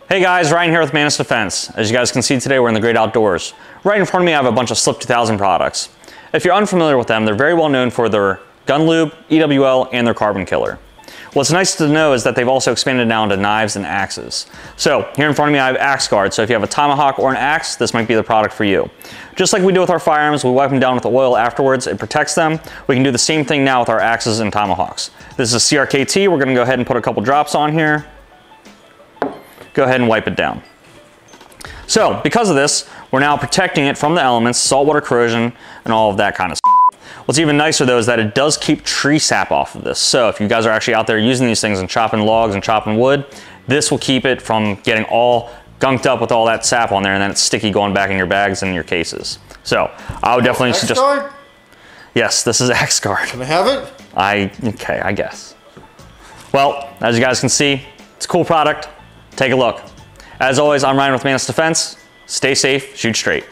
Hey guys, Ryan here with Manus Defense. As you guys can see today, we're in the great outdoors. Right in front of me, I have a bunch of Slip 2000 products. If you're unfamiliar with them, they're very well known for their gun lube, EWL, and their carbon killer. What's nice to know is that they've also expanded now into knives and axes. So here in front of me, I have Axe Guard. So if you have a tomahawk or an axe, this might be the product for you. Just like we do with our firearms, we wipe them down with oil afterwards. It protects them. We can do the same thing now with our axes and tomahawks. This is a CRKT. We're gonna go ahead and put a couple drops on here. Go ahead and wipe it down. So because of this, we're now protecting it from the elements, saltwater corrosion, and all of that kind of stuff. What's even nicer though is that it does keep tree sap off of this. So if you guys are actually out there using these things and chopping logs and chopping wood, this will keep it from getting all gunked up with all that sap on there, and then it's sticky going back in your bags and your cases. So I would definitely suggest. Axe Guard? Yes, this is Axe Guard. Can I have it? Okay, I guess. Well, as you guys can see, it's a cool product. Take a look. As always, I'm Ryan with Manus Defense. Stay safe, shoot straight.